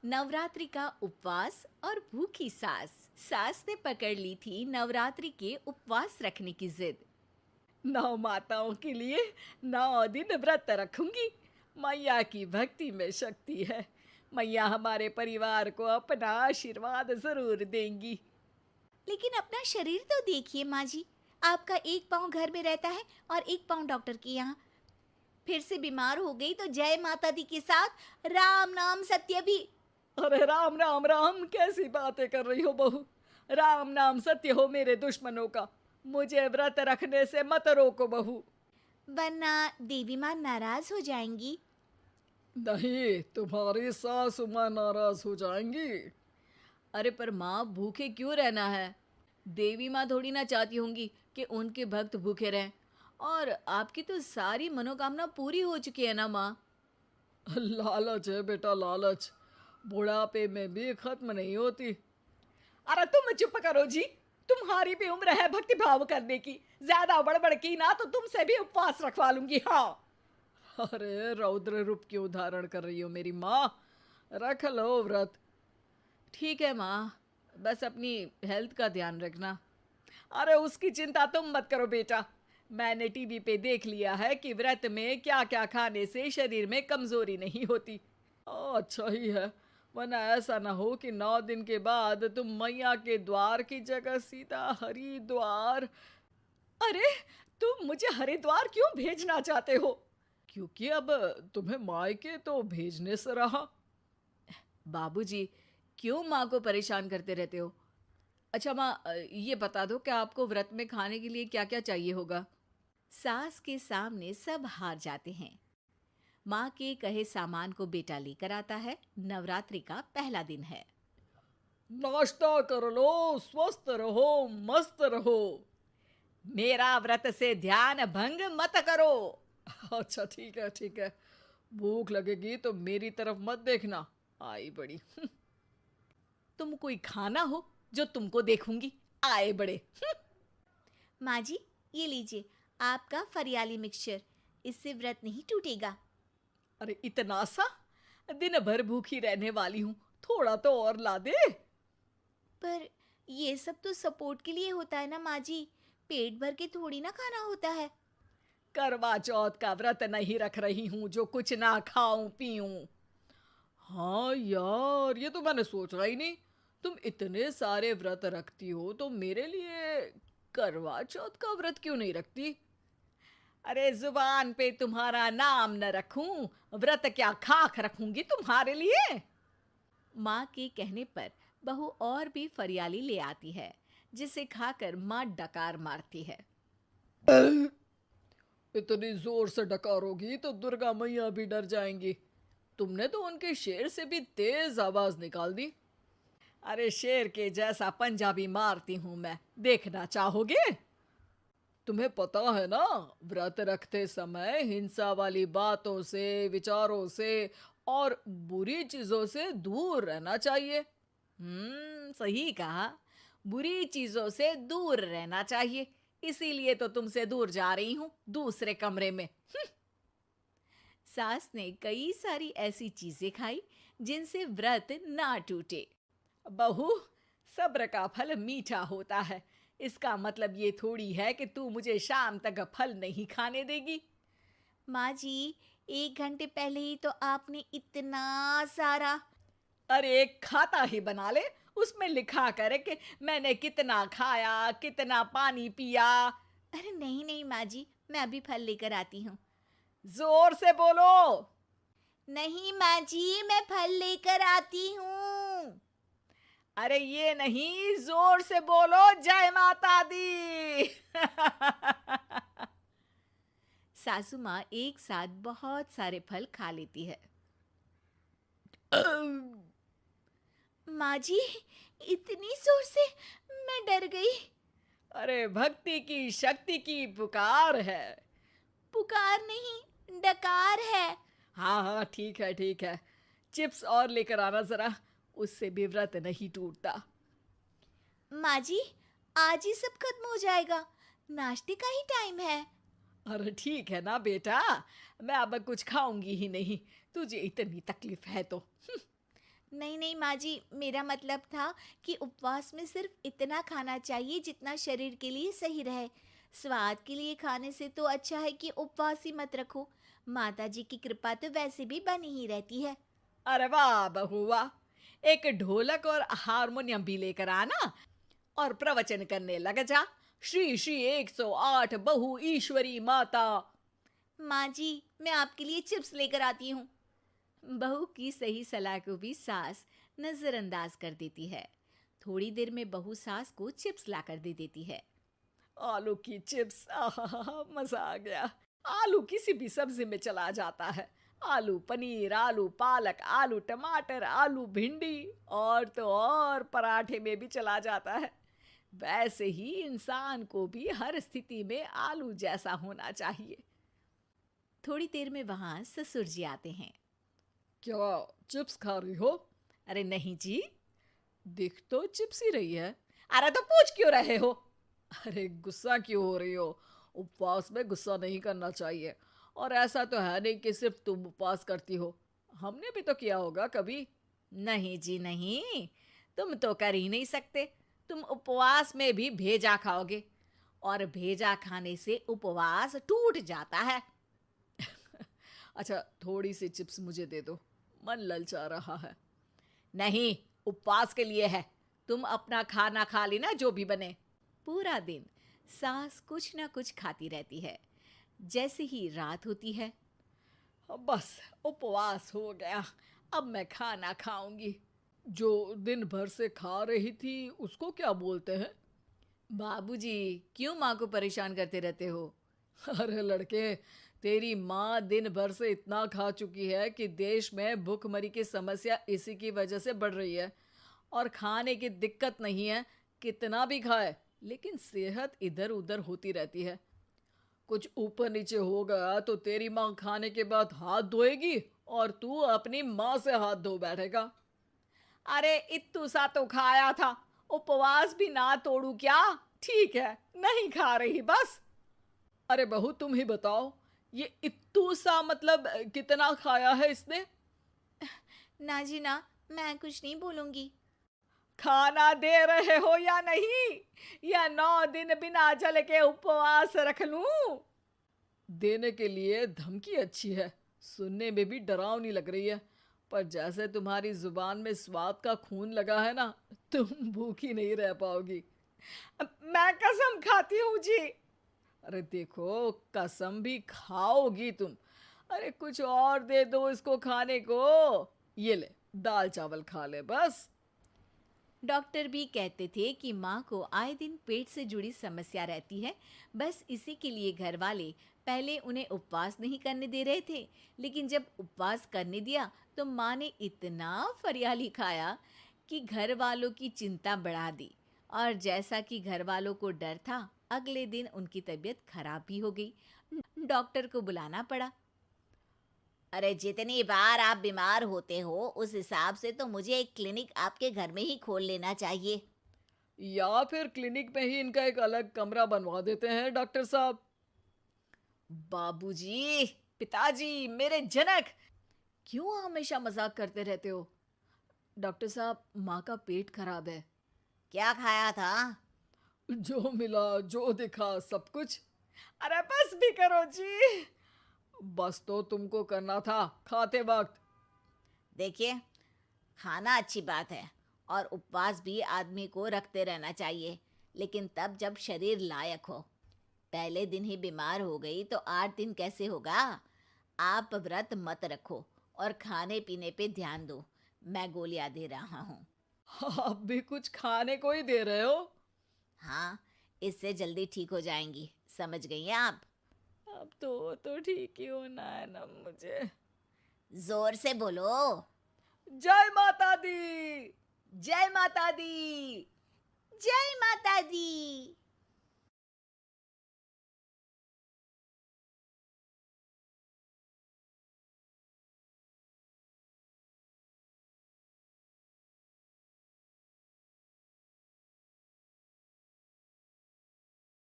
नवरात्रि का उपवास और भूखी सास। सास ने पकड़ ली थी नवरात्रि के उपवास रखने की जिद। 9 माताओं के लिए 9 दिन व्रत रखूंगी। मैया की भक्ति में शक्ति है। मैया हमारे परिवार को अपना आशीर्वाद जरूर देंगी। लेकिन अपना शरीर तो देखिए माँ जी, आपका एक पाँव घर में रहता है और एक पाँव डॉक्टर के यहाँ। फिर से बीमार हो गई तो जय माता दी के साथ राम नाम सत्य भी। अरे राम राम राम, कैसी बातें कर रही हो बहू। राम नाम सत्य हो मेरे दुश्मनों का। मुझे व्रत रखने से मत रोको बहू। वरना देवी माँ नाराज हो जाएंगी। नहीं, तुम्हारी सासू माँ नाराज हो जाएंगी। अरे पर माँ, भूखे क्यों रहना है? देवी माँ थोड़ी ना चाहती होंगी कि उनके भक्त भूखे रहें। और आपकी तो सारी मनोकामना पूरी हो चुकी है ना माँ। लालच है बेटा, लालच बुढ़ापे में भी खत्म नहीं होती। अरे तुम चुप करो जी। तुम्हारी भी उम्र है भक्ति भाव करने की। ज्यादा बड़बड़ की ना तो तुमसे भी उपवास रखवा लूंगी। हाँ। अरे रौद्र रूप क्यों धारण कर रही हो मेरी माँ। रख लो व्रत। ठीक है माँ, बस अपनी हेल्थ का ध्यान रखना। अरे उसकी चिंता तुम मत करो बेटा। मैंने टीवी पे देख लिया है कि व्रत में क्या क्या खाने से शरीर में कमजोरी नहीं होती। अच्छा ही है, वरना ऐसा ना हो कि 9 दिन के बाद तुम मैया के द्वार की जगह सीधा हरिद्वार। अरे तुम मुझे हरिद्वार क्यों भेजना चाहते हो? क्योंकि अब तुम्हें मायके तो भेजने से रहा। बाबूजी, क्यों माँ को परेशान करते रहते हो? अच्छा माँ, ये बता दो कि आपको व्रत में खाने के लिए क्या क्या चाहिए होगा। सास के सामने सब हार जाते हैं। माँ के कहे सामान को बेटा लेकर आता है। नवरात्रि का पहला दिन है। नाश्ता कर लो, स्वस्थ रहो, मस्त रहो। मेरा व्रत से ध्यान भंग मत करो। अच्छा ठीक है ठीक है। भूख लगेगी तो मेरी तरफ मत देखना। आई बड़ी। तुम कोई खाना हो जो तुमको देखूंगी। आए बड़े। माँ जी, ये लीजिए आपका फरियाली मिक्सचर। इससे व्रत नहीं टूटेगा। अरे इतना सा? दिन भर भूखी रहने वाली हूं, थोड़ा तो और ला दे। पर ये सब तो सपोर्ट के लिए होता है ना माँ जी, पेट भर के थोड़ी ना खाना होता है। करवा चौथ का व्रत नहीं रख रही हूं जो कुछ ना खाऊं पीऊं। हाँ यार, ये तो मैंने सोचा ही नहीं। तुम इतने सारे व्रत रखती हो तो मेरे लिए करवा चौथ का व्रत क्यों नहीं रखती? अरे जुबान पे तुम्हारा नाम न रखूं, व्रत क्या खाक रखूंगी तुम्हारे लिए। माँ के कहने पर बहू और भी फरियाली ले आती है, जिसे खाकर माँ डकार मारती है। इतनी जोर से डकारोगी तो दुर्गा मैया भी डर जाएंगी। तुमने तो उनके शेर से भी तेज आवाज निकाल दी। अरे शेर के जैसा पंजाबी मारती हूं मैं, देखना चाहोगे? तुम्हें पता है ना, व्रत रखते समय हिंसा वाली बातों से, विचारों से और बुरी चीजों से दूर रहना चाहिए। सही कहा। बुरी चीजों से दूर रहना चाहिए। इसीलिए तो तुमसे दूर जा रही हूँ, दूसरे कमरे में। सास ने कई सारी ऐसी चीजें खाई जिनसे व्रत ना टूटे। बहू, सब्र का फल मीठा होता है। इसका मतलब ये थोड़ी है कि तू मुझे शाम तक फल नहीं खाने देगी। माँ जी, 1 घंटे पहले ही तो आपने इतना सारा। अरे एक खाता ही बना ले, उसमें लिखा करे कि मैंने कितना खाया, कितना पानी पिया। अरे नहीं नहीं माँ जी, मैं अभी फल लेकर आती हूँ। जोर से बोलो। नहीं माँ जी, मैं फल लेकर आती हूँ। अरे ये नहीं, जोर से बोलो, जय माता दी। सासू माँ एक साथ बहुत सारे फल खा लेती है। माँ जी, इतनी जोर से मैं डर गई। अरे भक्ति की शक्ति की पुकार है। पुकार नहीं, डकार है। हाँ हाँ ठीक है ठीक है। चिप्स और लेकर आना जरा, उससे भी व्रत नहीं टूटता। माँ जी, आज ही सब खत्म हो जाएगा, नाश्ते का ही टाइम है। अरे ठीक है ना बेटा, मैं अब कुछ खाऊंगी ही नहीं, तुझे इतनी तकलीफ है तो। नहीं नहीं माँ जी, मेरा मतलब था कि उपवास में सिर्फ इतना खाना चाहिए जितना शरीर के लिए सही रहे। स्वाद के लिए खाने से तो अच्छा है कि उपवास ही मत रखो। माता जी की कृपा तो वैसे भी बनी ही रहती है। अरे वाह बहू वाह, एक ढोलक और हारमोनियम भी लेकर आना और प्रवचन करने लग जा। श्री श्री 108 बहु ईश्वरी माता। माँ जी, मैं आपके लिए चिप्स लेकर आती हूँ। बहू की सही सलाह को भी सास नजरअंदाज कर देती है। थोड़ी देर में बहू सास को चिप्स लाकर दे देती है। आलू की चिप्स, आहा मजा आ गया। आलू किसी भी सब्जी में चला जाता है। आलू पनीर, आलू पालक, आलू टमाटर, आलू भिंडी और तो और पराठे में भी चला जाता है। वैसे ही इंसान को भी हर स्थिति में आलू जैसा होना चाहिए। थोड़ी देर में वहां ससुर जी आते हैं। क्या चिप्स खा रही हो? अरे नहीं जी, दिख तो चिप्स ही रही है। अरे तो पूछ क्यों रहे हो? अरे गुस्सा क्यों हो रही हो? उपवास में गुस्सा नहीं करना चाहिए। और ऐसा तो है नहीं कि सिर्फ तुम उपवास करती हो, हमने भी तो किया होगा कभी। नहीं जी नहीं, तुम तो कर ही नहीं सकते। तुम उपवास में भी भेजा खाओगे और भेजा खाने से उपवास टूट जाता है। अच्छा थोड़ी सी चिप्स मुझे दे दो, मन ललचा रहा है। नहीं, उपवास के लिए है। तुम अपना खाना खा लेना जो भी बने। पूरा दिन सास कुछ ना कुछ खाती रहती है। जैसे ही रात होती है, अब बस उपवास हो गया, अब मैं खाना खाऊंगी। जो दिन भर से खा रही थी उसको क्या बोलते हैं? बाबूजी क्यों माँ को परेशान करते रहते हो? अरे लड़के, तेरी माँ दिन भर से इतना खा चुकी है कि देश में भूखमरी की समस्या इसी की वजह से बढ़ रही है। और खाने की दिक्कत नहीं है, कितना भी खाए लेकिन सेहत इधर उधर होती रहती है। कुछ ऊपर नीचे हो गया तो तेरी माँ खाने के बाद हाथ धोएगी और तू अपनी माँ से हाथ धो बैठेगा। अरे इत्तू सा तो खाया था, उपवास भी ना तोड़ू क्या? ठीक है, नहीं खा रही बस। अरे बहू तुम ही बताओ, ये इत्तू सा मतलब कितना खाया है इसने? ना जी ना, मैं कुछ नहीं बोलूंगी। खाना दे रहे हो या नहीं, या 9 दिन बिना जल के उपवास रख लूं? देने के लिए धमकी अच्छी है, सुनने में भी डरावनी लग रही है। पर जैसे तुम्हारी जुबान में स्वाद का खून लगा है ना, तुम भूखी नहीं रह पाओगी। मैं कसम खाती हूँ जी। अरे देखो, कसम भी खाओगी तुम। अरे कुछ और दे दो इसको खाने को। ये ले, दाल चावल खा ले बस। डॉक्टर भी कहते थे कि माँ को आए दिन पेट से जुड़ी समस्या रहती है। बस इसी के लिए घर वाले पहले उन्हें उपवास नहीं करने दे रहे थे, लेकिन जब उपवास करने दिया तो माँ ने इतना फरियाली खाया कि घर वालों की चिंता बढ़ा दी। और जैसा कि घर वालों को डर था, अगले दिन उनकी तबीयत खराब भी हो गई। डॉक्टर को बुलाना पड़ा। अरे जितनी बार आप बीमार होते हो उस हिसाब से तो मुझे एक क्लिनिक आपके घर में ही खोल लेना चाहिए। या फिर क्लिनिक में ही इनका एक अलग कमरा बनवा देते हैं डॉक्टर साहब। बाबूजी, पिताजी, मेरे जनक, क्यों हमेशा मजाक करते रहते हो? डॉक्टर साहब, माँ का पेट खराब है। क्या खाया था? जो मिला जो दिखा सब कुछ। अरे बस भी करो जी। बस तो तुमको करना था खाते वक्त। देखिए, खाना अच्छी बात है और उपवास भी आदमी को रखते रहना चाहिए, लेकिन तब जब शरीर लायक हो। पहले दिन ही बीमार हो गई तो 8 दिन कैसे होगा? आप व्रत मत रखो और खाने पीने पे ध्यान दो। मैं गोलियां दे रहा हूँ। आप भी कुछ खाने को ही दे रहे हो? हाँ, इससे जल्दी ठीक हो जाएंगी। समझ गई हैं आप? अब तो ठीक ही होना है ना मुझे। जोर से बोलो। जय माता दी। जय माता दी। जय माता दी।